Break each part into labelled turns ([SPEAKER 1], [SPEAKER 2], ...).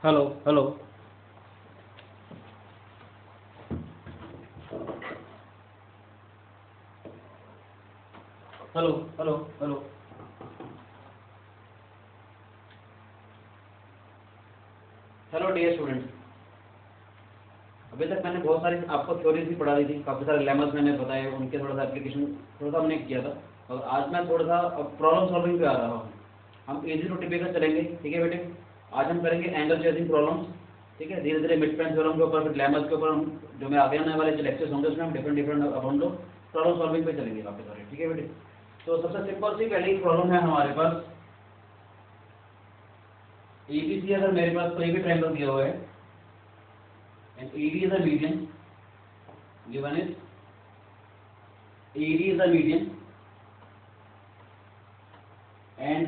[SPEAKER 1] Hello hello hello hello hello hello dear students, अभी तक मैंने बहुत सारी आपको थ्योरीज भी पढ़ा दी थी, काफ़ी सारे लेमस मैंने बताए, उनके थोड़ा सा एप्लीकेशन थोड़ा सा हमने किया था। और आज मैं थोड़ा सा प्रॉब्लम सॉल्विंग पे आ रहा हूँ। हम इजी टू टिपिकल चलेंगे, ठीक है बेटे। आज हम करेंगे एंगल चेजिंग प्रॉब्लम्स, ठीक है। धीरे धीरे मिड स्पैन थ्योरम के ऊपर, फिर लेमस के ऊपर हम जो मैं आगे आने वाले जो लेक्चर्स होंगे उसमें हम डिफरेंट डिफरेंट अब हम लोग प्रॉब्लम सॉल्विंग पे चलेंगे काफ़ी सारे, ठीक है बेटे। तो सबसे सिंपल सी पहली प्रॉब्लम है हमारे पास, एबीसी अगर मेरे पास कोई भी ट्रायंगल दिया हुआ है and AD is a median, given is AD is a median and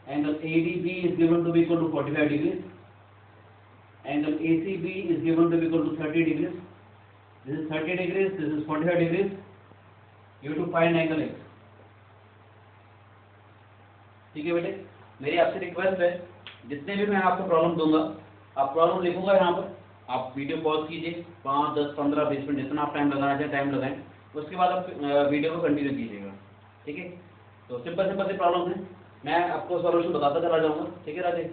[SPEAKER 1] angle ADB is given to be equal to 45 degrees, angle ACB is given to be equal to 30 degrees, this is 30 degrees, this is 45 degrees, you have to find angle X, ठीक है बेटे। मेरी आपसे request है, जितने भी मैं आपको प्रॉब्लम दूंगा आप प्रॉब्लम लिखूंगा यहाँ पर, आप वीडियो पॉज कीजिए 5, 10, 15, 20 मिनट जितना आप टाइम लगाना चाहे टाइम लगाएं, उसके बाद आप वीडियो को कंटिन्यू कीजिएगा, ठीक है। तो सिंपल सिंपल सी प्रॉब्लम है, मैं आपको सॉल्यूशन बताता चला जाऊंगा, ठीक है राजे।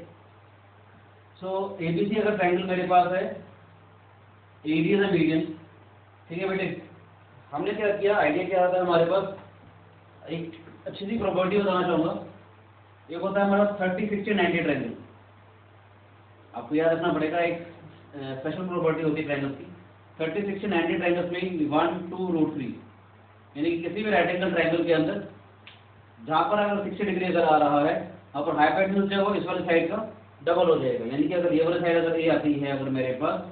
[SPEAKER 1] सो एबीसी अगर ट्रायंगल मेरे पास है, एडी इज अ मीडियन, ठीक है बेटे। हमने क्या किया, आइडिया क्या आता है हमारे पास, एक अच्छी सी प्रॉपर्टी बताना चाहूँगा। एक होता है हमारा 30, 60, 90 ट्रायंगल, आपको याद रखना पड़ेगा। एक स्पेशल प्रॉपर्टी होती है ट्रायंगल की, 30, 60, 90 ट्रायंगल्स में 1, 2, √3, यानी कि किसी भी राइट एंगल ट्रायंगल के अंदर जहाँ पर अगर 60 डिग्री अगर आ रहा है, वहाँ पर हाइपोटेन्यूज जो है इस वाली साइड का डबल हो जाएगा, यानी कि अगर ये वाली साइड अगर ए आती है अगर मेरे पास,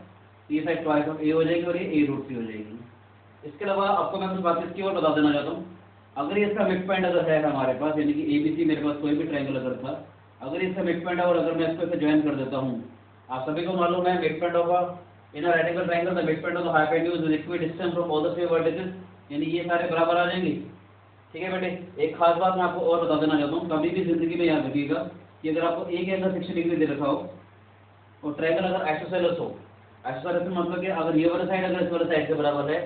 [SPEAKER 1] ये साइड ट्वाइस ऑफ ए हो जाएगी और ये a√3 हो जाएगी। इसके अलावा आपको मैं कुछ बात इसकी और बता देना चाहता हूँ। अगर इसका मिड पॉइंट अगर है हमारे पास, यानी कि एबीसी मेरे पास कोई भी ट्रायंगल अगर था, अगर इसका मिड पॉइंट है और अगर मैं इसको ज्वाइन कर देता हूँ, आप सभी को मालूम है mid point of in a right angle triangle the mid point of the hypotenuse is equal distance from all the 3 vertices, यानी ये सारे बराबर आ जाएंगे, ठीक है बेटे। एक खास बात मैं आपको और बता देना चाहता हूँ, कभी भी जिंदगी में याद रखिएगा कि अगर आपको एक एंगल 60 डिग्री दे रखा हो और ट्रायंगल अगर आइसोसेलेस हो, आइसोसेलेस मतलब कि अगर ये वाला साइड अगर इस वाले साइड के बराबर है,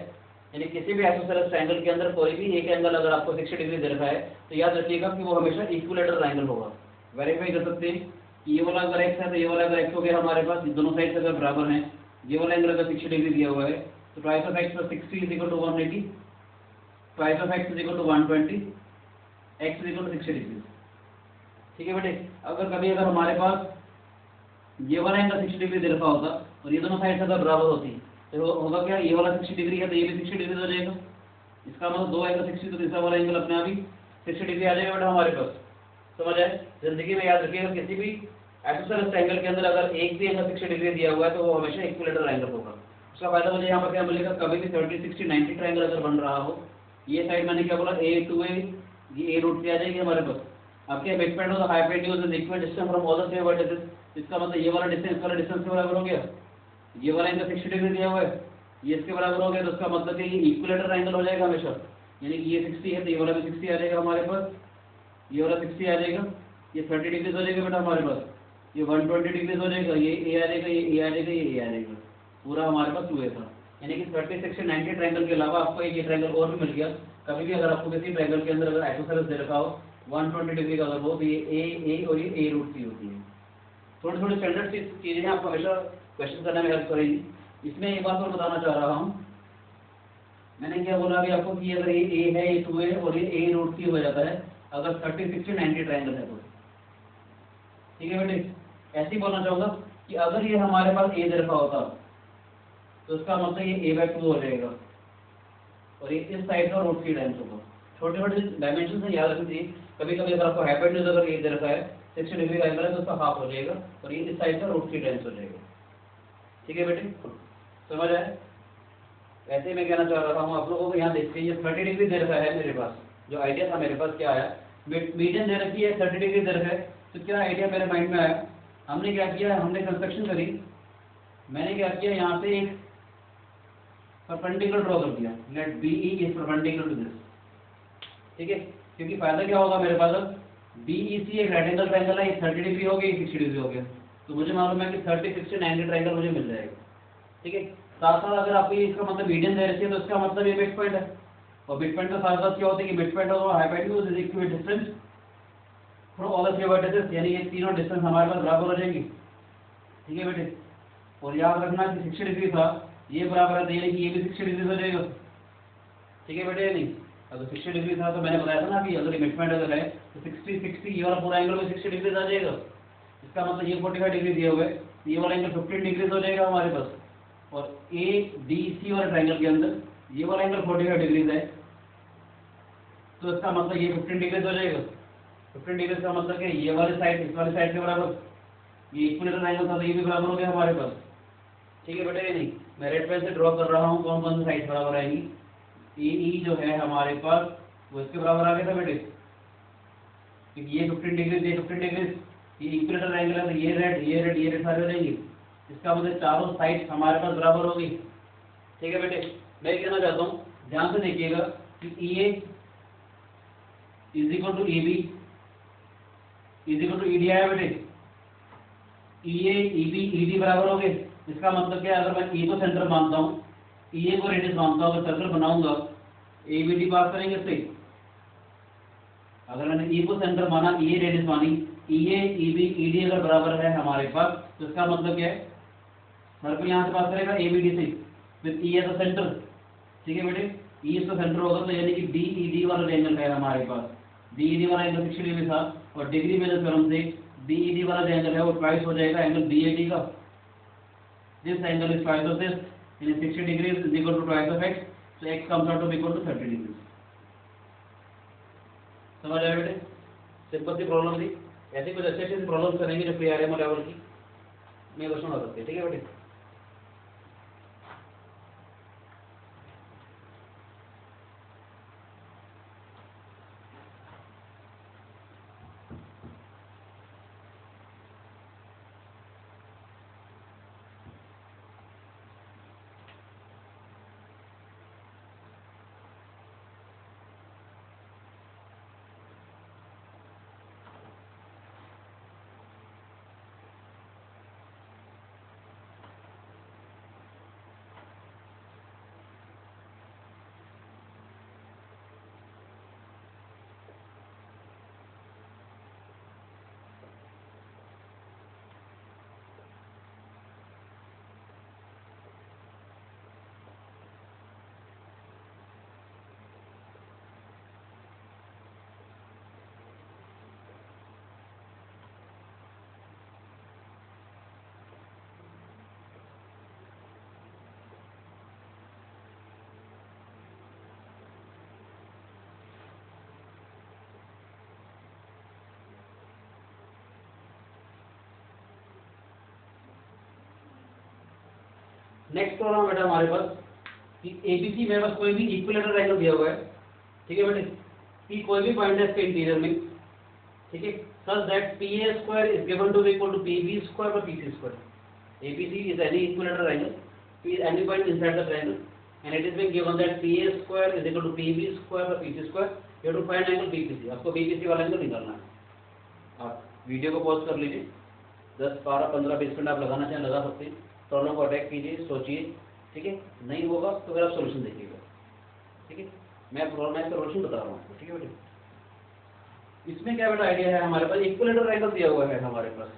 [SPEAKER 1] यानी किसी भी आइसोसेलेस ट्रायंगल के अंदर कोई भी एक एंगल अगर आपको 60 डिग्री दे रखा है, तो याद रखिएगा कि वो हमेशा इक्विलेटरल ट्रायंगल होगा। वेरीफाई कर सकते हैं कि ये वाला अगर एक्स है तो ये वाला अगर एक्स हो गया हमारे पास, दोनों साइड अगर बराबर हैं, ये वाला एंगल अगर 60 डिग्री दिया हुआ है तो twice of x plus 60 is equal to 180, twice of x is equal to 120, x is equal to 60 degree, ठीक है बेटे। अगर कभी अगर हमारे पास ये वाला एंगल 60 डिग्री दे रखा होता और ये दोनों साइड अगर बराबर होती तो होगा क्या, ये वाला 60 डिग्री है तो ये भी 60 डिग्री हो जाएगा, इसका मतलब दो एंगल 60 तो तीसरा वाला एंगल अपने आप ही 60 डिग्री आ जाएगा बेटा हमारे पास, समझ आए। जिंदगी में याद रखिएगा किसी भी आइसोसेलेस ट्रायंगल के अंदर अगर एक भी एंगल 60 डिग्री दिया हुआ है तो वो हमेशा इक्विलेटरल एंगल होगा। उसका फायदा मुझे यहाँ पर क्या मिलेगा, कभी भी 30, 60, 90 ट्रायंगल अगर बन रहा हो, ये साइड मैंने क्या बोला a2a, ये a√3 आ जाएगी हमारे पास। आपके mid point of the hypotenuse is equal distance from all the 3 vertices, इसका मतलब ये वाला डिस्टेंस वाला डिस्टेंस के बराबर हो गया, ये वाला एंगल 60 डिग्री दिया हुआ है ये इसके बराबर हो गया, तो उसका मतलब कि ये इक्विलेटरल एंगल हो जाएगा हमेशा, यानी कि ये 60 है तो ये वाला भी 60 आ जाएगा हमारे पास, ये वाला 60 आ जाएगा, ये 30 डिग्री हो जाएगा बेटा हमारे पास, ये 120 डिग्री हो जाएगा, ये ए आ जाएगा, ये ए आ जाएगा, ये ए आ जाएगा, पूरा हमारे पास 2a था। यानी कि 30, 60, 90 ट्रायंगल के अलावा आपको एक ये ट्रायंगल और भी मिल गया। कभी भी अगर आपको किसी ट्रायंगल के अंदर अगर आइसोसेलेस दे रखा हो 120 डिग्री का अगर हो तो ये ए और ये a√3 होती है। थोड़ी थोड़ी स्टैंडर्ड चीज़ें आपको हमेशा क्वेश्चन करने में हेल्प करेगी। इसमें एक बात और बताना चाह रहा हूँ, मैंने क्या बोला अभी आपको कि अगर ये ए है, ये 2a और ये a√3 हो जाता है अगर 30, 60, 90 ट्रायंगल है तो, ठीक है बेटे। ऐसे ही बोलना चाहूँगा कि अगर ये हमारे पास ए दे रखा होता तो उसका मतलब ये a/2 हो जाएगा और ये इस साइड का √3 टाइम्स होगा। छोटे छोटे डायमेंशन से याद रखनी चाहिए। कभी कभी अगर आपको हाइपोटेन्यूज अगर ए दे रखा है 60 डिग्री का एंगल है तो उसका हाफ हो जाएगा और ये इस साइड का √3 टाइम्स हो जाएगा, ठीक है बेटे, समझ आए। ऐसे ही मैं कहना चाह रहा हूँ आप लोगों को, यहाँ देखिए ये 30 डिग्री दे रखा है मेरे पास, जो आइडिया था मेरे पास क्या आया, मीडियन दे रखी है 30 डिग्री दे रखा है, तो क्या आइडिया मेरे माइंड में आया, हमने क्या किया, हमने कंस्ट्रक्शन करी, मैंने क्या किया यहाँ से एक परपेंडिकुलर ड्रॉ कर दिया, let BE is perpendicular to this, ठीक है। क्योंकि फायदा क्या होगा मेरे पास, अब BEC एक राइट एंगल ट्रायंगल है, ये 30 डिग्री हो गया, 60 डिग्री हो गया, तो मुझे मालूम है कि 30, 60, 90 ट्रायंगल मुझे मिल जाएगा। ठीक है, साथ साथ अगर आपको ये इसका मतलब मीडियन दे रखी है तो इसका मतलब ये मिड पॉइंट है, और मिड पॉइंट का साथ साथ क्या होता है कि मिड पॉइंट और hypotenuse is equal distance from all the three vertices, यानी ये तीनों डिस्टेंस हमारे पास बराबर हो जाएंगी। ठीक है बेटे, और याद रखना कि 60 डिग्री था, ये बराबर है, तो यानी कि ये भी 60 डिग्री हो जाएगा। ठीक है बेटे, नहीं अगर 60 डिग्री था तो मैंने बताया था ना कि अगर मिड पॉइंट अगर है तो 60 ये वाला पूरा एंगल में 60 डिग्री आ जाएगा। इसका मतलब ये 45 डिग्री दिए हुए, ये वाला एंगल 15 डिग्री हो जाएगा हमारे पास, और ए डी सी वाले ट्रायंगल के अंदर ये वाला एंगल 45 डिग्री है, तो इसका मतलब ये 15 डिग्री हो जाएगा। 15 डिग्री का मतलब क्या, ये वाली साइड इस वाली साइड के बराबर, ये इक्विलेटरल एंगल था तो ये भी बराबर हो गया हमारे पास। ठीक है बेटे, नहीं मैं रेड पेन से ड्रॉ कर रहा हूँ कौन कौन सी साइड बराबर आएंगी। ई जो है हमारे पास वो इसके बराबर आ गया था बेटे, क्योंकि ये 15 डिग्री, ये 15 डिग्री, ये इक्विलेटरल एंगल है, तो ये रेड ये रेड ये रेड सारे हो जाएंगे। इसका मतलब चारों साइड हमारे पास बराबर होगी। ठीक है बेटे, मैं कहना चाहता हूँ ध्यान से देखिएगा कि E A is equal to E B is equal to E D आया बेटे, ई ए ई बी ई डी बराबर हो गए। इसका मतलब क्या है, अगर मैं ई को सेंटर मानता हूँ, ई ए को रेडियस मानता हूँ, अगर सर्कल बनाऊंगा ए बी डी पास करेंगे इससे। अगर मैंने ई को सेंटर माना, ई ए रेडियस मानी, ई ए ई बी ई डी अगर बराबर है हमारे पास, तो इसका मतलब क्या है, सर्कल यहाँ से पास करेगा ए बी डी से, फिर ई ए तो सेंटर। ठीक है बेटे, ई इसका सेंटर होगा, तो यानी कि डी ई डी वाला एंगल है हमारे पास, डी ई डी वाला एंगल 60 डिग्री था, और डिग्री मेजर क्रम से डी ई डी वाला जो एंगल है वो ट्वाइस हो जाएगा एंगल बी ए डी का। This angle is twice of this, यानी 60 degree is equal to twice of x, so x comes out to be equal to 30 degree. समझ आया बेटे, सिंपल सी प्रॉब्लम थी। ऐसी कुछ अच्छी अच्छी प्रॉब्लम करेंगे जो प्री आरएमओ लेवल की मैं क्वेश्चन हो सकती है। ठीक है बेटे, नेक्स्ट प्रॉब्लम बेटा हमारे पास कि एबीसी मेरे पास कोई भी इक्विलेटरल एंगल दिया हुआ है। ठीक है बेटे, कि कोई भी पॉइंट है इसके इंटीरियर में, ठीक है, such that PA square is given to be equal to PB square by PC square. ABC is any equilateral angle, P is any point inside the triangle, and it is being given that PA square is equal to PB square by PC square. You have to find angle BPC. आपको BPC वाला angle निकालना है। आप video को pause कर लीजिए, 10, 12, 15, 20 minute आप लगाना चाहें लगा सकते हैं। प्रॉब्लम को अटैक कीजिए, सोचिए। ठीक है, नहीं होगा तो फिर आप सोल्यूशन देखिएगा। ठीक है, मैं सोल्यूशन बता रहा हूँ आपको। ठीक है बेटे, इसमें क्या बेटा आइडिया है, हमारे पास इक्विलेटरल एंगल दिया हुआ है हमारे पास।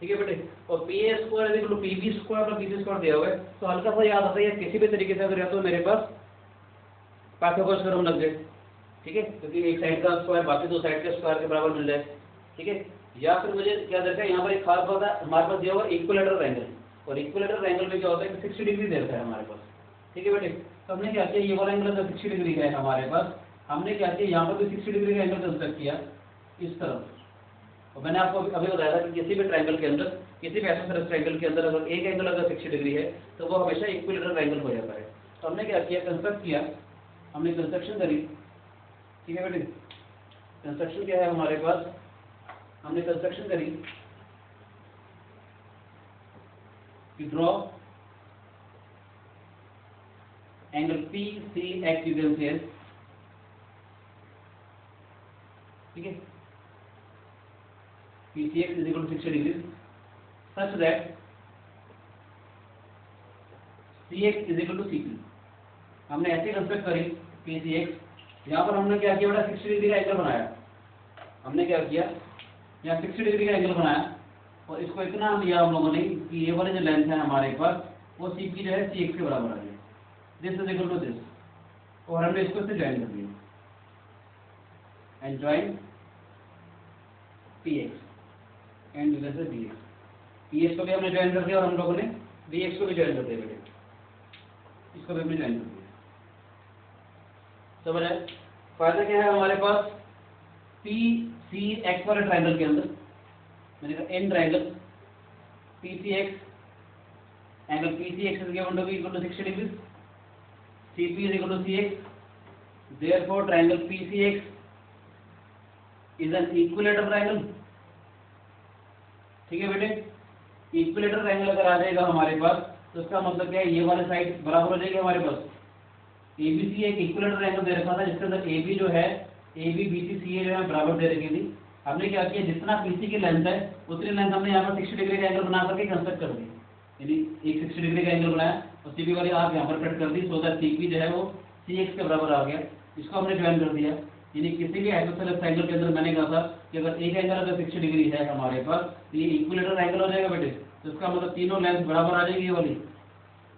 [SPEAKER 1] ठीक है बेटे, और P A square is equal to P B square और बी सी स्क्वायर दिया हुआ है, तो हल्का सा याद आता है किसी भी तरीके से अगर या तो मेरे पास पाइथागोरस थ्योरम लग जाए। ठीक है, क्योंकि एक साइड का स्क्वायर बाकी दो साइड के स्क्वायर के बराबर मिल जाए। ठीक है, या फिर मुझे क्या देखा है, यहाँ पर एक खास बात है, हमारे पास दिया हुआ इक्विलेटरल एंगल, और इक्विलेटरल एंगल में क्या होता है कि 60 डिग्री दे रखा है हमारे पास। ठीक है बेटे, तो हमने क्या किया, ये वाला एंगल अगर 60 डिग्री है हमारे पास, हमने क्या किया, यहाँ पर भी 60 डिग्री का एंगल कंस्ट्रक्ट किया इस तरफ। और मैंने आपको अभी बताया था कि किसी भी ट्रायंगल के अंदर, किसी भी आइसोसेलेस ट्रायंगल के अंदर अगर एक एंगल अगर 60 डिग्री है तो वो हमेशा इक्विलेटरल एंगल हो जाता है। तो हमने क्या किया, कंस्ट्रक्ट किया, हमने कंस्ट्रक्शन करी। ठीक है बेटे, कंस्ट्रक्शन क्या है हमारे पास, हमने कंस्ट्रक्शन करी कि draw angle P C X you can say. ठीक है, PCX is equal to 60 degree, such that Cx is equal to Cp। हमने ऐसे कंस्ट्रक्ट करी कि Cx, यहाँ पर हमने क्या किया बेटा 60 डिग्री का एंगल बनाया। हमने क्या किया, यहाँ 60 डिग्री का एंगल बनाया और इसको इतना लिया हम लोगों ने कि ये वाले जो लेंथ है हमारे पास वो Cp जो है Cx के बराबर आ गया, this is equal to this, और हमने इसको इससे ज्वाइन कर दिया एंड ज्वाइन Px एंड इधर से Bx। Px को भी हमने ज्वाइन कर दिया और हम लोगों ने Bx को भी ज्वाइन कर दिया बेटे, इसको भी हमने ज्वाइन कर दिया। समझ आए? फायदा क्या है हमारे पास, PCX वाले ट्रायंगल के अंदर मैंने कहा an triangle PCX, angle PCX is given to be equal to 60 degrees, CP is equal to CX, therefore triangle PCX is an equilateral triangle। ठीक है बेटे, इक्विलेटरल ट्रायंगल अगर आ जाएगा हमारे पास तो उसका मतलब क्या है, ये वाली साइड बराबर हो जाएगी हमारे पास। ABC एक इक्विलेटरल ट्रायंगल दे रखा था जिसके अंदर AB जो है AB BC CA जो है बराबर दे रखी थी। हमने क्या किया, जितना PC की लेंथ है उतनी लेंथ हमने यहाँ पर 60 डिग्री का एंगल बना करके कंस्ट्रक्ट कर दी, यानी एक 60 डिग्री का एंगल बनाया और CP वाली आप यहाँ पर कट कर दी, सो दैट CP जो है वो CX के बराबर आ गया। इसको हमने ज्वाइन कर दिया, यानी किसी भी आइसोसेलेस ट्रायंगल के अंदर मैंने कहा था कि अगर एक एंगल अगर 60 डिग्री है हमारे पास तो ये इक्विलेटरल एंगल हो जाएगा बेटे, तो इसका मतलब तीनों लेंथ बराबर आ जाएगी ये वाली।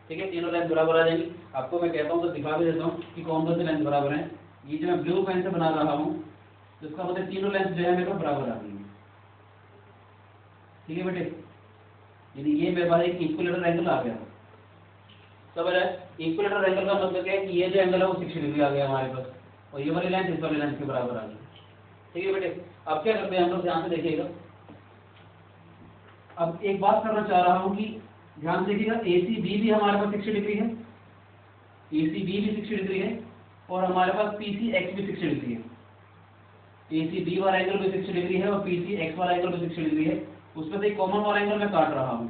[SPEAKER 1] ठीक है, तीनों लेंथ बराबर आ जाएगी। आपको मैं कहता हूँ तो दिखा भी देता हूँ कि कौन कौन से लेंथ बराबर हैं। ये जो मैं ब्लू पेन से बना रहा हूँ तो इसका मतलब तीनों लेंथ जो है मेरे को बराबर आ गई है। ठीक है बेटे, यानी ये मेरे पास एक इक्विलेटरल एंगल आ गया। समझ आए? इक्विलेटरल एंगल का मतलब क्या है कि ये जो एंगल है वो 60 डिग्री आ गया हमारे पास और ये वाली लेंथ इस वाली लेंथ के बराबर आ गई। ठीक है बेटे, अब क्या करते हैं हम लोग, ध्यान से देखिएगा। अब एक बात करना चाह रहा हूँ कि ध्यान से देखिएगा, ACB भी हमारे पास 60 डिग्री है, ACB भी 60 डिग्री है और हमारे पास PCX भी 60 डिग्री है। ACB वाला एंगल भी 60 डिग्री है और PCX वाला एंगल भी 60 डिग्री है। उसमें से कॉमन वाला एंगल मैं काट रहा हूँ,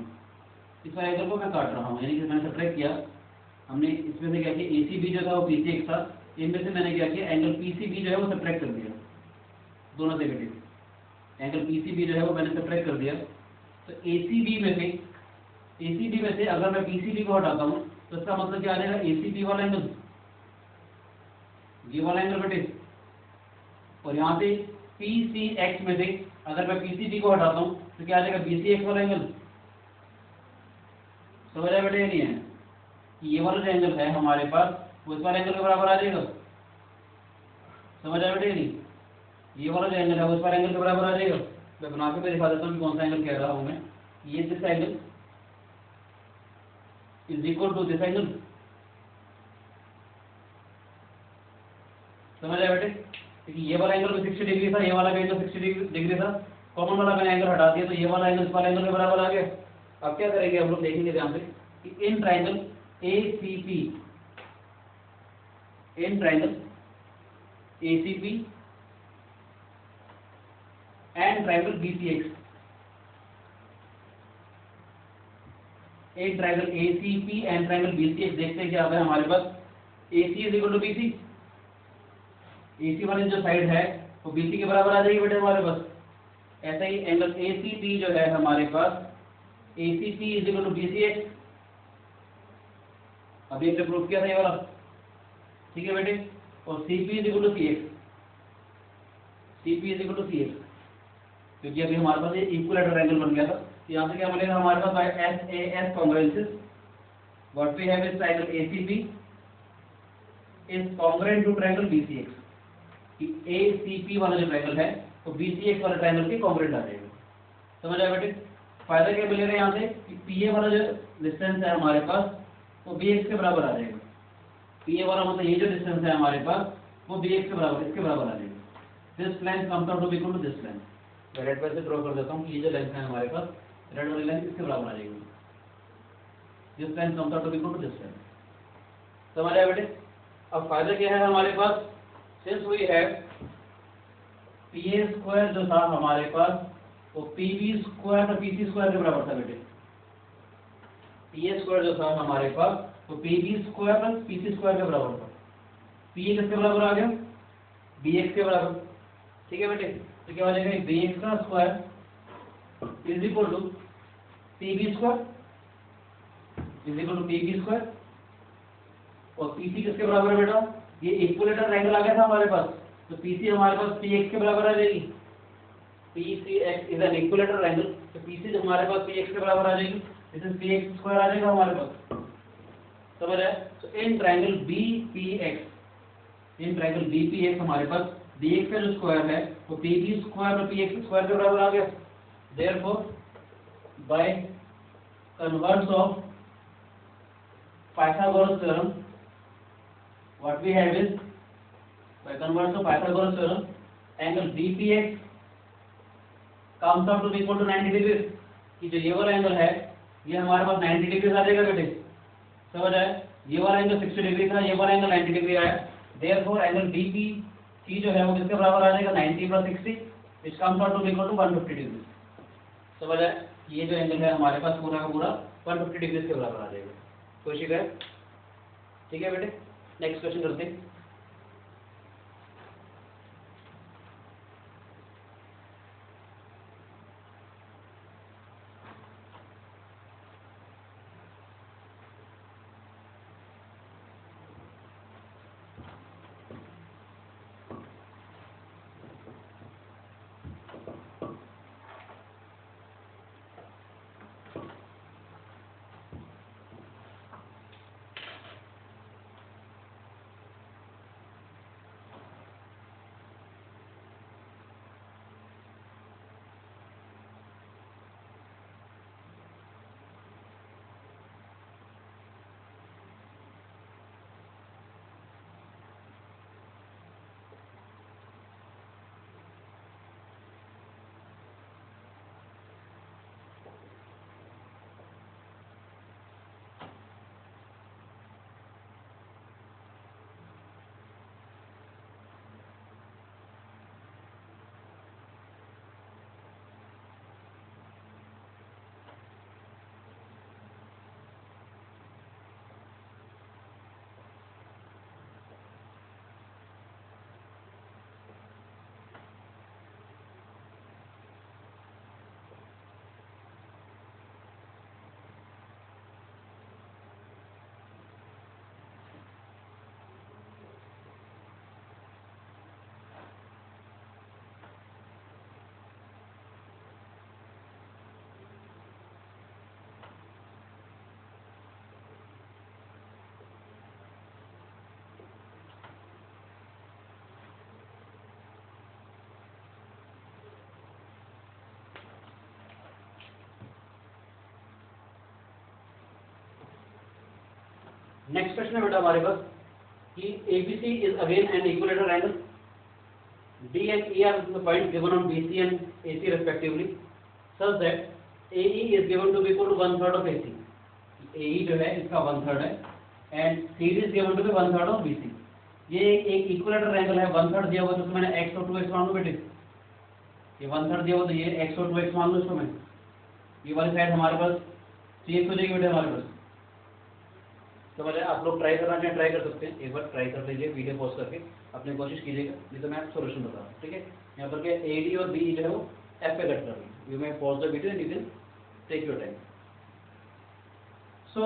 [SPEAKER 1] इस वाले एंगल को मैं काट रहा हूँ, यानी कि मैंने सब्ट्रैक्ट किया। हमने इसमें से क्या किया, ACB जो था वो PCX था, इनमें से मैंने क्या किया, एंगल PCB जो है वो सब्ट्रैक्ट कर दिया, दोनों से बेटे एंगल PCB जो है वो मैंने सब्ट्रैक्ट कर दिया। तो ACB में से अगर मैं PCB को हटाता हूँ तो इसका मतलब क्या आ जाएगा, ACB वाला एंगल, ये वाला एंगल बेटे, और यहाँ से PCX में से अगर मैं PCB को हटाता हूँ तो क्या आ जाएगा, BCX वाला एंगल। समझ आया बेटे? नहीं है कि ये वाला जो एंगल है हमारे पास वो इस वाले एंगल के बराबर आ जाएगा। समझ आया बेटे? नहीं, ये वाला जो एंगल है वो इस वाले एंगल के बराबर आ जाएगा। मैं बना के दिखा देता हूँ कि कौन सा एंगल कह रहा हूँ मैं। ये this angle is equal to this angle. समझ आया बेटे? क्योंकि ये वाला एंगल भी 60 डिग्री था, ये वाला भी एंगल 60 डिग्री था, कॉमन वाला मैंने एंगल हटा दिया तो ये वाला एंगल इस वाले एंगल के बराबर आ गया। अब क्या करेंगे हम लोग, देखेंगे ध्यान से कि in triangle ACP, in triangle ACP and triangle BCX, एक triangle ACP and triangle BCX देखते हैं क्या आता है हमारे पास। AC is equal to BC, AC वाली जो साइड है वो BC के बराबर आ जाएगी बेटे हमारे पास। ऐसा ही एंगल ACP जो है हमारे पास, ACP is equal to BCX, अभी हमने प्रूफ किया था ये वाला। ठीक है बेटे, और CP is equal to CX, CP is equal to CX, क्योंकि अभी हमारे पास ये इक्विलेटरल एंगल बन गया था। यहाँ से क्या बनेगा हमारे पास, by SAS congruences what we have is triangle ACP is congruent to triangle BCX, कि ACP वाला जो ट्रायंगल है तो BCX वाला ट्रायंगल के कॉन्ग्रुएंट आ जाएगा। समझ आया बेटे? फायदा क्या मिलेगा यहाँ से कि PA वाला जो डिस्टेंस है हमारे पास वो BX के बराबर आ जाएगा। PA वाला मतलब ये जो डिस्टेंस है हमारे पास वो BX के बराबर, इसके बराबर आ जाएगा। This length comes out to be equal to this length. मैं रेड पेन से ड्रॉ कर देता हूँ कि ये जो लेंथ है हमारे पास, रेड वाली लेंथ इसके बराबर आ जाएगी। This length comes out to be equal to this length. समझ आया बेटे? अब फायदा क्या है हमारे पास, since we have PA square जो था हमारे पास वो PB स्क्वायर और PC स्क्वायर के बराबर था बेटे। PA स्क्वायर जो था हमारे पास वो PB square plus PC square के बराबर था। PA किसके बराबर आ गया, BX के बराबर। ठीक है बेटे, तो क्या हो जाएगा, BX का square is equal to PB² is equal to PB²। और PC किसके बराबर है बेटा, ये इक्विलेटरल एंगल आ गया था हमारे पास, तो PC हमारे पास PX के बराबर आ जाएगी। PCX is an equilateral angle, तो PC जो हमारे पास PX के बराबर आ जाएगी, इसे PX² आ जाएगा हमारे पास, समझ आया। तो in triangle BPX, in triangle BPX हमारे पास BX का जो स्क्वायर है वो PB² और PX² के बराबर आ गया। Therefore by converse of Pythagoras theorem, what we have is, by converse of Pythagoras theorem, angle BPX comes out to be equal to 90 degrees। कि जो ये वाला एंगल है ये हमारे पास 90 डिग्री आ जाएगा बेटे, समझ आया। ये वाला एंगल 60 डिग्री था, ये वाला एंगल 90 डिग्री आया। देयरफॉर एंगल BPC जो है वो किसके बराबर आ जाएगा, 90 + 60 which comes out to be equal to 150 degree, समझ आया। ये जो एंगल है हमारे पास पूरा का पूरा 150 डिग्री के बराबर आ जाएगा। कोई शिकायत? ठीक है बेटे, नेक्स्ट क्वेश्चन करते हैं। नेक्स्ट क्वेश्चन है बेटा हमारे पास कि ABC is again an equilateral angle, D and E are the points given on BC and AC respectively, such that AE is given to be equal to 1/3 of AC। AE जो है इसका 1/3 है and CD is given to be 1/3 of BC। ये एक equilateral angle है, 1/3 दिया हुआ तो मैंने x और 2x मान लो बेटे, ये 1/3 दिया हुआ तो ये x और 2x मान लो इसको मैं, ये वाली साइड हमारे पास चेक हो जाएगी बेटे हमारे पास। तो मतलब आप लोग ट्राई करना चाहें ट्राई कर सकते हैं, एक बार ट्राई कर लीजिए, वीडियो पॉज करके अपनी कोशिश कीजिएगा, नहीं तो मैं सोल्यूशन बता रहा हूँ, ठीक है। यहाँ पर क्या AD और BE जो है वो F पे कट कर रही है। You may pause the video and you can take your time. So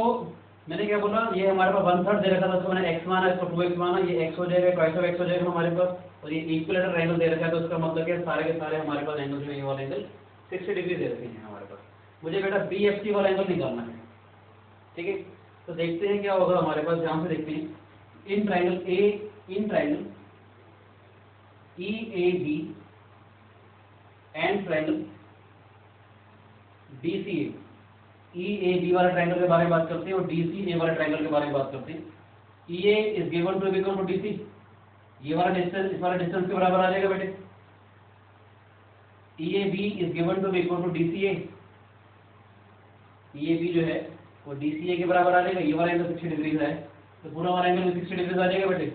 [SPEAKER 1] मैंने क्या बोला, ये हमारे पास 1/3 दे रखा था, तो मैंने x माना, इसको 2x माना, ये x हो जाएगा, twice of x हो जाएगा हमारे पास, और ये इक्विलेटरल एंगल दे रखा है, तो उसका मतलब क्या सारे के सारे हमारे पास एंगल जो है ये वाला एंगल 60 डिग्री दे रखे हैं हमारे पास। मुझे बेटा BFC वाला एंगल निकालना है, ठीक है। तो देखते हैं क्या होगा हमारे पास, ध्यान से देखते हैं। In triangle EAB and triangle DCA, EAB वाले ट्रायंगल के बारे में बात करते हैं और DCA वाले ट्रायंगल के बारे में बात करते हैं। EA is given to be equal to DC, ये वाला डिस्टेंस इस वाले डिस्टेंस के बराबर आ जाएगा बेटे। EAB is given to be equal to DCA, EAB जो है वो DCA के बराबर आ जाएगा। ये वाला एंगल 60 डिग्री का है, तो पूरा वाला एंगल 60 डिग्री आ जाएगा बेटे।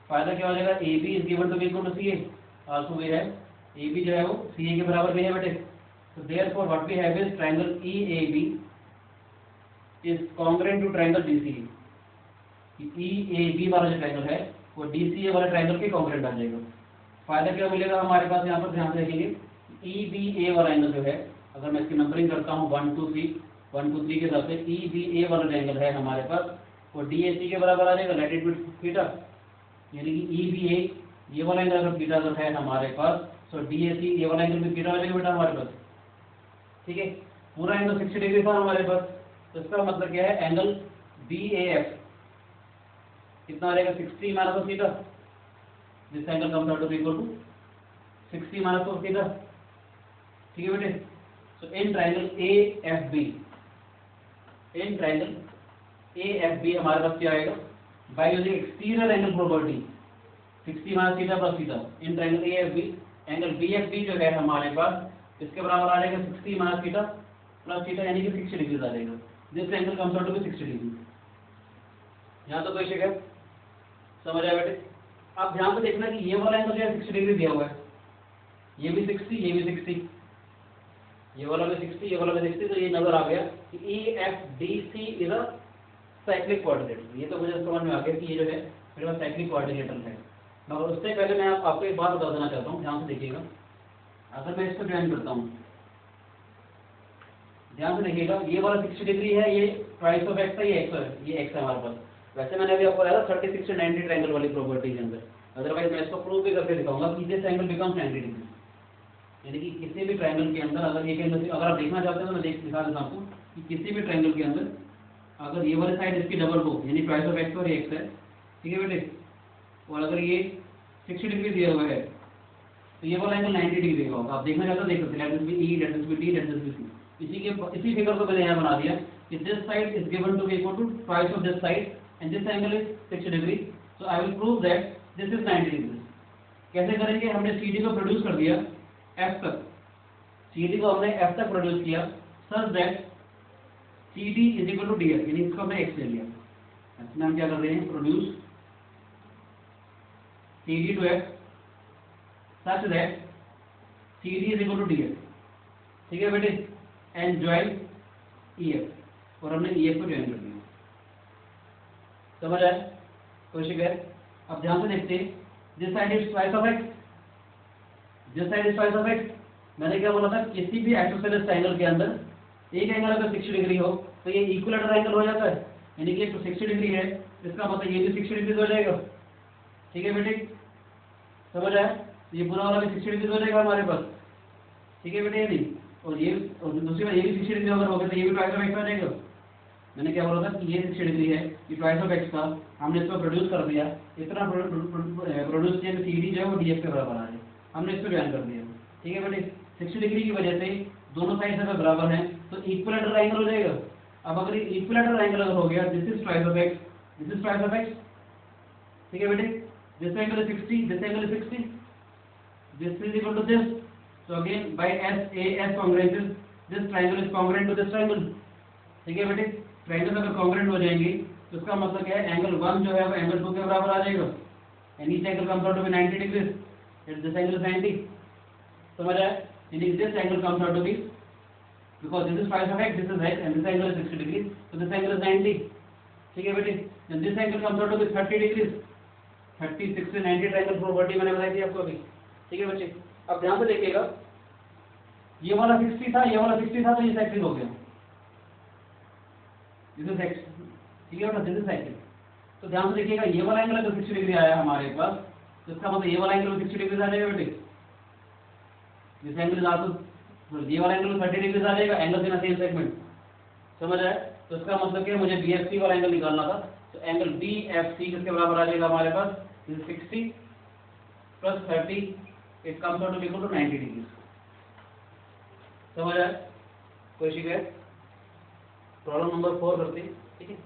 [SPEAKER 1] फायदा क्या हो जाएगा, AB is given to be equal to CA, also we have AB जो है वो CA के बराबर भी है बेटे। तो therefore what we have is triangle EAB is congruent to triangle DCA। EAB वाला जो ट्रायंगल है वो DCA वाले ट्रायंगल के कॉन्ग्रुएंट आ जाएगा। फायदा क्या मिलेगा हमारे पास, यहाँ पर ध्यान से देखेंगे, EBA वाला एंगल जो है अगर मैं इसकी नंबरिंग करता हूँ 1 2 3 1 2 3 के हिसाब से ई बी ए वाला ट्रायंगल है हमारे पास, और डी ए सी के बराबर आ जाएगा लैटिट्यूड थीटा, यानी कि ई बी ए ये वाला एंगल अगर थीटा अगर है हमारे पास, तो डी ए सी ये वाला एंगल भी थीटा आ जाएगा बेटा हमारे पास। ठीक है, पूरा एंगल 60 डिग्री था हमारे पास, तो इसका मतलब क्या है, एंगल बी ए एफ कितना आ जाएगा 60 minus theta, this angle comes out to be equal to 60 minus theta. ठीक है बेटे, so in triangle A F B, in triangle A F B हमारे पास क्या आएगा, by using exterior angle property 60 minus theta plus theta, in triangle A F B angle B F B जो है हमारे पास इसके बराबर आ जाएगा 60 माइनस थीटा प्लस थीटा, यानी कि 60 डिग्री आ जाएगा, this angle comes out to be 60 degree. यहाँ तो कोई शिकायत समझ आया बेटे। अब ध्यान से देखना कि ये वाला एंगल जो है 60 डिग्री दिया हुआ है, ये भी 60, ये भी 60, ये वाला भी 60, ये वाला भी 60, तो ये नजर आ गया कि E F D C is a cyclic coordinator. ये तो मुझे समझ में आ गया कि ये जो है मेरे पास साइक्लिक कोऑर्डिनेटर है। मगर उससे पहले मैं आपको एक बात बता देना चाहता हूँ, ध्यान से देखिएगा। अगर मैं इसको ज्वाइन करता हूँ, ध्यान से देखिएगा, ये वाला 60 डिग्री है, ये ट्वाइस ऑफ एक्स है, ये एक्स है हमारे पास। वैसे मैंने अभी आपको बताया 30 60 90 ट्रायंगल वाली प्रॉपर्टी के अंदर, अदरवाइज मैं इसको प्रूव भी करके दिखाऊंगा कि दिस एंगल बिकम्स 90 डिग्री, यानी कि किसी भी ट्रायंगल के अंदर अगर एक एंगल, अगर आप देखना चाहते हैं तो मैं दिखा देता हूँ आपको कि किसी भी ट्रायंगल के अंदर अगर ये वाली साइड इसकी डबल हो, यानी ट्वाइस ऑफ एक्स और ये एक्स है, ठीक है बेटे, और अगर ये 60 डिग्री दिया हुआ है तो ये वाला एंगल 90 डिग्री का होगा। आप देखना चाहते हो देख सकते हैं, let this be E, let this be D, let this be C. इसी फिगर को मैंने यहाँ बना दिया कि this side is given to be equal to twice of this side and this angle is 60 degree, so I will prove that this is 90 degree. कैसे करेंगे, हमने सी डी को प्रोड्यूस कर दिया एफ तक, सी डी को हमने F तक प्रोड्यूस किया such that C D is equal to D F, यानी इसको हमने एक्स ले लिया। इसमें हम क्या कर रहे हैं, produce C D to X such that C D is equal to D F. ठीक है बेटे, एंड ज्वाइन ई एफ, और हमने ई एफ को ज्वाइन कर दिया। समझ आए, कोई शिकायत? अब ध्यान से देखते हैं, this side is twice of X, this side is twice of x. मैंने क्या बोला था, किसी भी आइसोसेलेस ट्रायंगल के अंदर एक एंगल अगर 60 डिग्री हो तो ये इक्विलेटरल एंगल हो जाता है, यानी कि 60 डिग्री है, इसका मतलब ये भी 60 डिग्री हो जाएगा। ठीक है बेटे, समझ आया, ये पूरा वाला भी 60 डिग्री हो जाएगा हमारे पास। ठीक है बेटे, ये नहीं, और ये और दूसरी बात ये भी 60 डिग्री अगर होगा तो ये भी ट्वाइस ऑफ एक्स आ जाएगा। मैंने क्या बोला था कि ये 60 डिग्री है, ये ट्वाइस ऑफ एक्स का, हमने इसको प्रोड्यूस कर दिया, इतना प्रोड्यूस किया कि सी डी जो है वो डी एफ के बराबर आ जाए, हमने इसको ज्वाइन कर दिया। ठीक है बेटे, 60 डिग्री की वजह से दोनों साइड अगर बराबर हैं तो इक्विलेटरल एंगल हो जाएगा। अब अगर इक्विलेटरल एंगल अगर हो गया, this is twice of X, this is twice of X. ठीक है बेटे, this angle is 60, this angle is 60, this is equal to this, so again by SAS congruences this triangle is congruent to this triangle। ठीक है बेटे, triangle अगर congruent हो जाएंगे तो इसका मतलब क्या है, एंगल 1 जो है वो एंगल 2 के बराबर आ जाएगा, and each angle comes out to be 90 degree, this angle is 90। समझ आया, यानी this angle comes out to be, because this is twice of x, this is x and this angle is 60 degrees, so this angle is 90। ठीक है बेटे, and this angle comes out to be 30 degrees, 30 60 90 triangle property मैंने बताई थी आपको अभी। ठीक है बच्चे, अब ध्यान से देखिएगा, ये वाला 60 था, ये वाला 60 था, तो ये साइक्लिक हो गया, दिस इज एक्स। ठीक है बेटा, दिस इज साइक्लिक। तो ध्यान से देखिएगा, ये वाला एंगल अगर 60 डिग्री आया हमारे पास, तो इसका मतलब ये वाला एंगल 60 डिग्री आ जाएगा बेटे, दिस एंगल इज आल्सो, ये वाला एंगल 30 डिग्री आ जाएगा, एंगल इन सेम सेगमेंट। समझ आया, तो इसका मतलब क्या, मुझे बी एफ सी वाला एंगल निकालना था, तो एंगल बी एफ सी किसके बराबर आ जाएगा हमारे पास, 60 plus 30, it comes out to be equal to 90 degree. समझ आया, कोई शिकायत? प्रॉब्लम नंबर 4 करते हैं। ठीक है,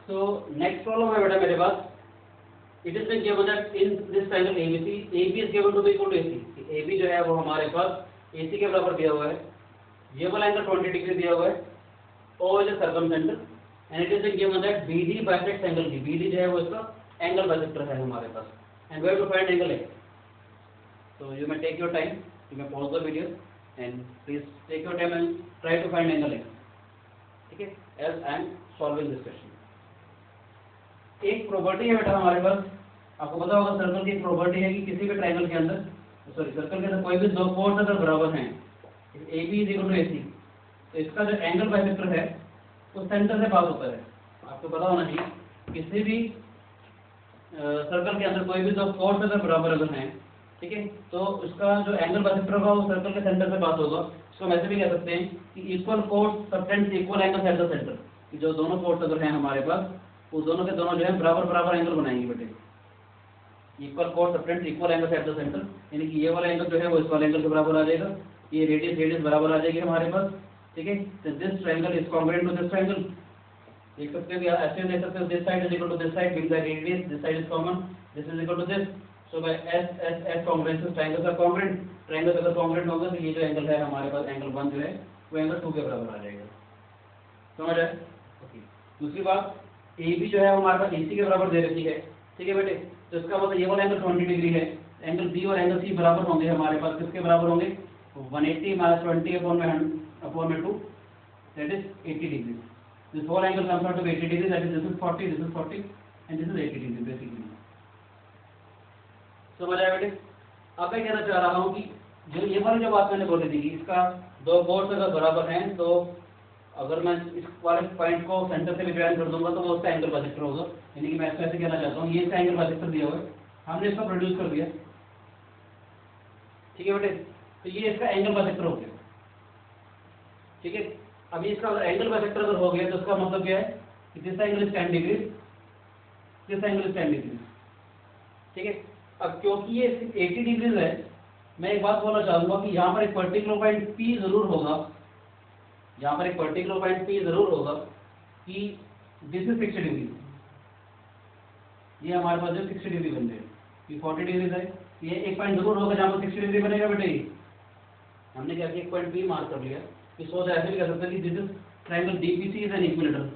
[SPEAKER 1] तो नेक्स्ट प्रॉब्लम है बेटा मेरे पास, it is been given that in this triangle ABC AB is given to be equal to AC। AB जो है वो हमारे पास AC के बराबर दिया हुआ है, ये वाला एंगल 20 डिग्री दिया हुआ है, O is the circumcentre and it is been given that BD bisects angle B। BD जो है वो इसका एंगल बाइसेक्टर है हमारे पास, and we have to find angle A। So you may take your time, you may pause the video and please take your time and try to find angle A, ठीक है, as I am solving this question। एक property है बेटा हमारे पास, आपको पता होगा circle की एक प्रॉपर्टी है कि किसी भी ट्रायंगल के अंदर, सॉरी सर्कल के अंदर कोई भी दो कोर्स अगर बराबर हैं, AB is equal to AC, तो इसका जो एंगल बाइसेक्टर है वो सेंटर से पास होता है। आपको पता होना चाहिए किसी भी सर्कल के अंदर कोई भी दो कोर्स अगर बराबर अगर हैं, ठीक है, तो उसका जो एंगल बाइसेक्टर होगा वो सर्कल के सेंटर से पास होगा। इसको हम ऐसे भी कह सकते हैं कि equal course subtends equal angle at the centre, कि जो दोनों कोर्स अगर हैं हमारे पास वो दोनों के दोनों जो है बराबर बराबर एंगल बनाएंगे बेटे। Equal course subtends equal angle at the centre, यानी कि ये वाला एंगल जो है वो इस वाले एंगल के बराबर आ जाएगा, ये रेडियस बराबर आ जाएगी हमारे पास, ठीक है। तो this triangle is congruent to this triangle, देख सकते हो कि ऐसे देख सकते हो, this side is equal to this side, big the radius, this side is common, this is equal to this. So by S congruences triangles are congruent, triangles अगर congruent होगा तो ये जो एंगल है हमारे पास एंगल 1 जो है वो एंगल 2 के बराबर आ जाएगा, समझ आए? ओके। दूसरी बात, AB जो है हमारे पास AC के बराबर दे रखी है, ठीक है बेटे, तो इसका मतलब ये वाला एंगल 20 डिग्री है, एंगल B और एंगल C बराबर होंगे हमारे पास, किसके बराबर होंगे? 180 माइनस 20 अपॉन में 2 that is 80 degree. This whole angle comes out to 80 degree, that is this is 40, this is 40 and this is 80 degree basically. समझ आया बेटे? अब मैं कहना चाह रहा हूँ कि जो ये वाली जो बात मैंने बोली थी कि इसका दो कोर्स अगर बराबर हैं, तो अगर मैं इस वाले पॉइंट को सेंटर से भी ज्वाइन कर दूंगा तो वो उसका एंगल बाइसेक्टर होगा, यानी कि मैं इसको ऐसे कहना चाहता हूँ, ये इसका एंगल बाइसेक्टर दिया हुआ है, हमने इसको प्रोड्यूस कर दिया, ठीक है बेटे, तो ये इसका एंगल बाइसेक्टर हो गया, ठीक है। अभी इसका एंगल बाइसेक्टर अगर हो गया तो उसका मतलब क्या है कि this angle is 10 degree, this angle is 10 degree, ठीक है। अब क्योंकि ये 80 डिग्री है, मैं एक बात बोलना चाहूंगा कि यहाँ पर एक पर्टिकुलर पॉइंट P जरूर होगा, यहाँ पर एक पर्टिकुलर पॉइंट P जरूर होगा कि दिस इज 60 डिग्री, ये हमारे पास जो 60 डिग्री बन जाए, ये 40 डिग्री है, ये एक पॉइंट जरूर होगा जहाँ पर 60 डिग्री बनेगा बेटे। हमने क्या किया, एक पॉइंट P मार्क कर लिया, इस वजह ऐसे भी कह सकते हैं कि this is triangle DPC is an equilateral,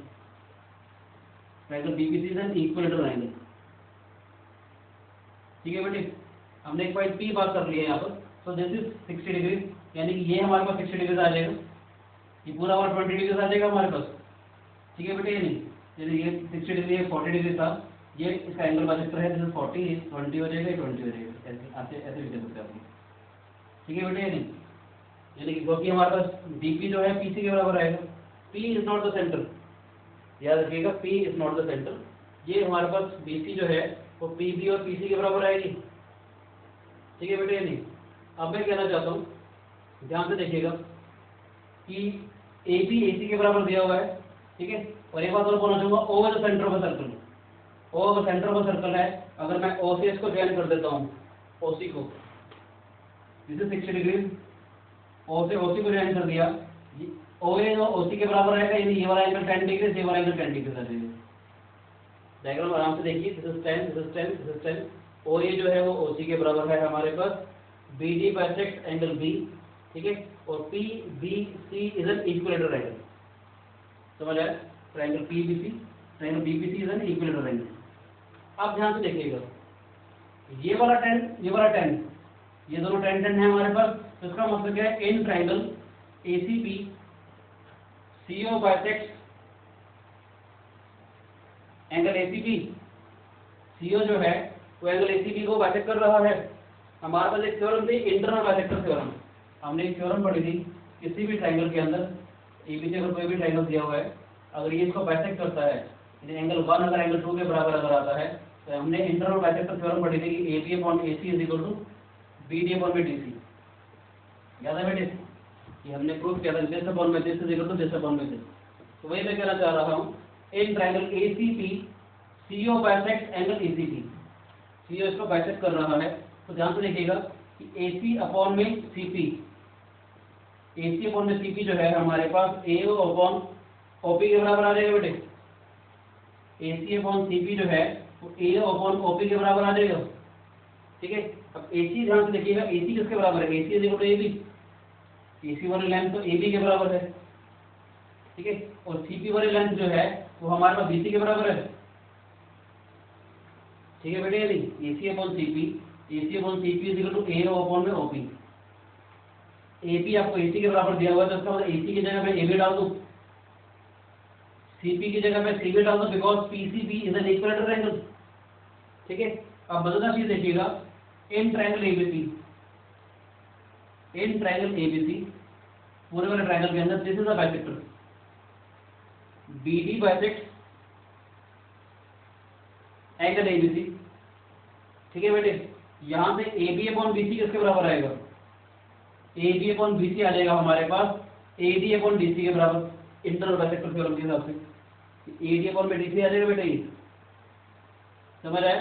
[SPEAKER 1] triangle DPC is an equilateral angle, ठीक है बेटे। हमने एक पॉइंट P बात कर लिया यहाँ पर, तो दिस इज 60 डिग्री, यानी कि ये हमारे पास 60 डिग्री आ जाएगा, ये पूरा और 20 डिग्री आ जाएगा हमारे पास, ठीक है बेटे। ये नहीं, यदि ये 60 डिग्री 40 डिग्री था, ये इसका एंगल बाइसेक्टर है, दिस इज 40, 20 हो जाएगा, 20 हो जाएगा, ऐसे ऐसे भी दे सकते हैं, ठीक है बेटे। ये नहीं, यानी कि क्योंकि हमारे पास DP जो है PC के बराबर आएगा, P is not the centre, याद रखिएगा P is not the centre, ये हमारे पास BC जो है वो PB और PC के बराबर आएगी, ठीक है बेटे। नहीं, अब मैं कहना चाहता हूँ, ध्यान से देखिएगा कि AB AC के बराबर दिया हुआ है, ठीक है। और एक बात और बोलना चाहूँगा, O is the centre of the circle, O अगर सेंटर ऑफ द सर्कल है, अगर मैं O से इसको ज्वाइन कर देता हूँ, OC को, दिस इज 60 डिग्री, O से OC को ज्वाइन कर दिया, OA और OC के बराबर आएगा, यानी ये वाला एंगल 10 डिग्री, ये वाला एंगल 10 डिग्री आ जाएगा। डायग्राम आराम से देखिए, this is 10, this is 10, this is 10, OA जो है वो OC के बराबर है हमारे पास, BD बाइसेक्ट एंगल B, ठीक है, और PBC is an equilateral angle, समझ आया? Triangle PBC, triangle BPC is an equilateral angle. अब ध्यान से देखिएगा, ये वाला 10, ये वाला 10, ये दोनों 10 10 है हमारे पास, तो इसका मतलब क्या है, इन triangle ACP CO bisect angle ACP, CO जो है वो एंगल ACP को बाइसेक्ट कर रहा है। हमारे पास एक थ्योरम थी, इंटरनल बाइसेक्टर थ्योरम, हमने एक थ्योरम पढ़ी थी, किसी भी ट्रायंगल के अंदर ABC अगर कोई भी ट्रायंगल दिया हुआ है, अगर ये इसको बाइसेक्ट करता है, एंगल 1 अगर एंगल 2 के बराबर अगर आता है, तो हमने इंटरनल बाइसेक्टर थ्योरम पढ़ी थी कि AB upon AC is equal to BD upon में DC, याद है बेटे? ये हमने प्रूव किया था, दिस अपॉन में this is equal to this upon में दिस। तो वही मैं कहना चाह रहा हूँ, in triangle ACP CO bisect angle ACP, CO इसको बाइसेक्ट कर रहा है, तो ध्यान से देखिएगा कि AC अपॉन में CP, AC अपॉन में CP जो है हमारे पास AO अपॉन OP के बराबर आ जाएगा बेटे, AC अपॉन CP जो है वो A अपॉन OP के बराबर आ जाएगा। ठीक है, अब AC ध्यान से देखिएगा, AC किसके बराबर है? AC is equal to AB। AC वाली लेंथ तो AB के बराबर है। ठीक है, और CP वाली लेंथ जो है वो हमारे पास BC के बराबर है। ठीक है बेटे, यदि AC upon CP is equal to A upon में OP। AP आपको AC के बराबर दिया हुआ है, तो इसका मतलब AC की जगह मैं AB डाल दूं, CP की जगह मैं CB डाल दूं, because PCB is an equilateral angle. ठीक है, अब बदलना चीज देखिएगा, इन ट्रायंगल ABC पूरे वाले ट्रायंगल के अंदर this is a bisector, BD bisect angle ABC। ठीक है बेटे, यहां से AB अपॉन BC किसके बराबर आएगा? AB अपॉन BC आ जाएगा हमारे पास AD अपॉन DC के बराबर, इंटरनल बाइसेक्टर थ्योरम के हिसाब से। AD अपॉन में DC आ जाएगा बेटे, ये समझ आया?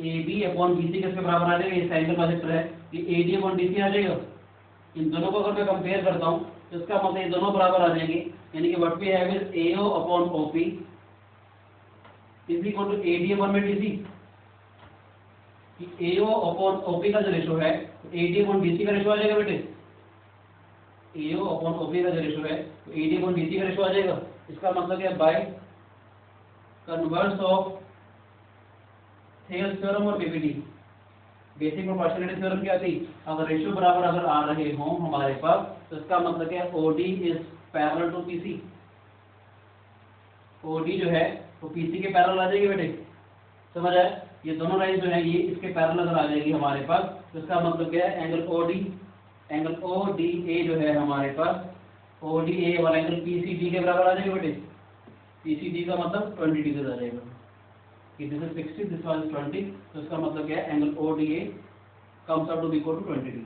[SPEAKER 1] AB अपॉन BC किसके बराबर आ जाएगा? ये एंगल बाइसेक्टर है, ये AD अपॉन DC आ जाएगा। इन दोनों को अगर मैं कंपेयर करता हूं तो इसका मतलब ये दोनों बराबर आ जाएंगे, यानी कि what we have is AO upon OP is equal to AD upon में DC। AO अपॉन OP का जो रेशो है AD अपॉन DC का रेशो आ जाएगा बेटे। AO अपॉन OP का जो रेशो है तो AD अपॉन DC का रेशो आ जाएगा। इसका मतलब है by converse of Thales theorem और BPD, बेसिक प्रोपोर्शनलिटी थ्योरम क्या थी? अगर रेशियो बराबर अगर आ रहे हों हमारे पास तो इसका मतलब है OD is parallel to PC। OD जो है वो PC के पैरेलल आ जाएगी बेटे, समझ आया? ये दोनों लाइन जो है ये इसके पैरेलल अगर आ जाएगी हमारे पास तो इसका मतलब क्या है? एंगल ODA जो है हमारे पास, ODA वाला एंगल PCD के बराबर आ जाएगा बेटे। PCD का मतलब 20 डिग्री आ जाएगा कि this is 60, this one is 20, तो इसका मतलब क्या है? Angle ODA comes out to be equal to 20 degree.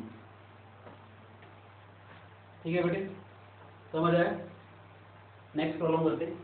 [SPEAKER 1] ठीक है बेटे, समझ आया? नेक्स्ट प्रॉब्लम करते हैं।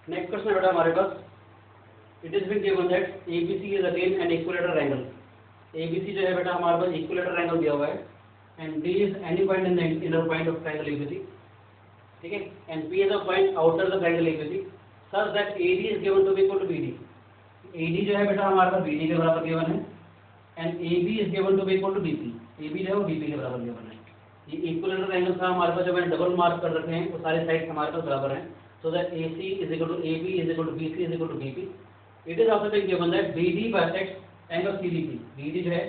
[SPEAKER 1] नेक्स्ट क्वेश्चन है बेटा हमारे पास, it is been given that ABC is again an equilateral angle. ABC जो है बेटा हमारे पास इक्विलेटरल एंगल दिया हुआ है, and D is any point in the inner point of triangle ABC, ठीक है, and P is the point outer the triangle ABC such that AD is given to be equal to BD। AD जो है बेटा हमारे पास BD के बराबर given है, and AB is given to be equal to BP। AB जो है वो BP के बराबर गिवन है। ये इक्विलेटरल एंगल था हमारे पास, जो मैंने डबल मार्क कर रखे हैं वो सारे साइड हमारे पास बराबर हैं, so that AC is equal to AB is equal to BC is equal to BP। It is also being given that BD bisects angle CDP। BD जो है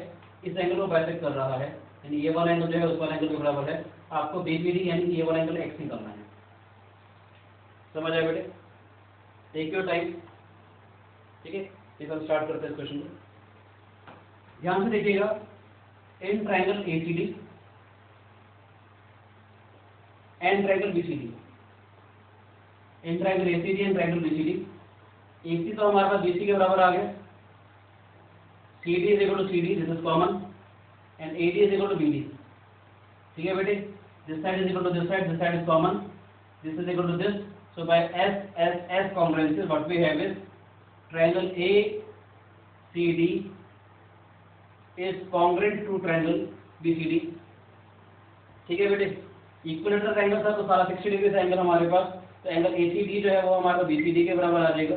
[SPEAKER 1] इस एंगल को बाइसेक्ट कर रहा है, यानी ये वाला एंगल जो है उस वाले एंगल के बराबर है। आपको BPD यानी ये वाला एंगल X निकालना है। समझ आया बेटे? टेक योर टाइम, ठीक है। फिर हम स्टार्ट करते हैं इस क्वेश्चन को। ध्यान से देखिएगा, in triangle ACD and triangle BCD, in triangle ACD and triangle BCD, AC तो हमारे पास BC के बराबर आ गया, CD is equal to CD, this is common, and AD is equal to BD, ठीक है बेटे। This side is equal to this side is common, this is equal to this, so by S congruences what we have is triangle ACD is congruent to triangle BCD, ठीक है बेटे। Equilateral angle था तो सारा 60 degree का angle हमारे पास, तो angle ACD जो है वो हमारा BCD के बराबर आ जाएगा।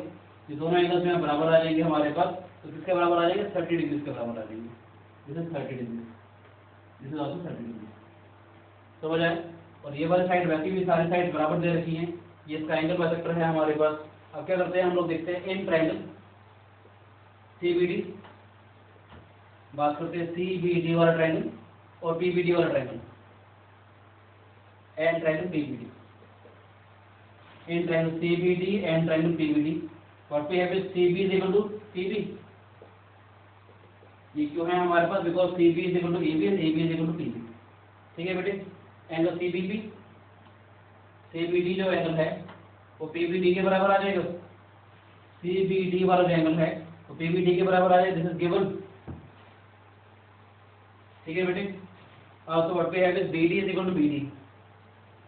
[SPEAKER 1] ये दोनों एंगल्स में बराबर आ जाएंगे हमारे पास, तो किसके बराबर आ जाएंगे? 30 डिग्री के बराबर आ जाएंगे। This is 30 degree, this is also 30 degree. समझ आए? और ये वाली साइड वैसे भी सारी साइड बराबर दे रखी हैं, ये इसका एंगल बाइसेक्टर है हमारे पास। अब क्या करते हैं हम लोग, देखते हैं इन ट्रायंगल CBD, बात करते हैं CBD वाला ट्रायंगल और PBD वाला triangle, and triangle PBD। In triangle CBD and triangle PBD what we have is CB is equal to PB। ये क्यों है हमारे पास? Because CB is equal to AB and AB is equal to PB, ठीक है बेटे। Angle CBD, CBD जो angle है वो PBD के बराबर आ जाएगा। CBD वाला जो एंगल है वो PBD के बराबर आ जाएगा, दिस इज गिवन, ठीक है बेटे। also what we have is BD is equal to BD,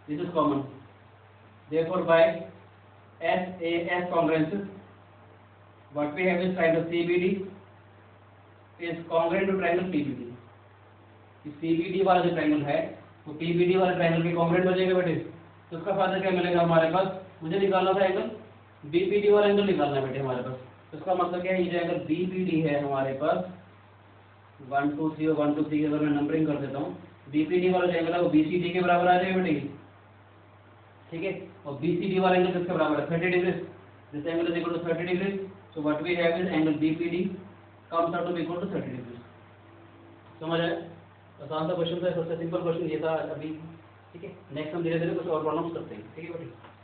[SPEAKER 1] this is common, therefore by SAS congruences what we have is triangle CBD is congruent to triangle PBD। इस CBD वाला जो triangle है वो PBD वाले triangle के congruent बचेगा बेटे। तो उसका फायदा क्या मिलेगा हमारे पास? मुझे निकालना था एंगल BPD वाला एंगल निकालना है बेटे हमारे पास। तो इसका मतलब क्या है, ये जो एंगल BPD है हमारे पास 1 2 3 और 1 2 3 अगर मैं नंबरिंग कर देता हूँ, BPD वाला जो एंगल है वो BCD के बराबर आ जाएगा बेटे, ठीक है। और BCD वाला एंगल किसके बराबर है? 30 degree. This angle is equal to 30 degree, so what we have is angle BPD comes out to be equal to 30 degree. समझ आया? आसान सा क्वेश्चन था, सबसे सिंपल क्वेश्चन ये था अभी, ठीक है। नेक्स्ट हम धीरे धीरे कुछ और प्रॉब्लम्स करते हैं, ठीक है बेटे।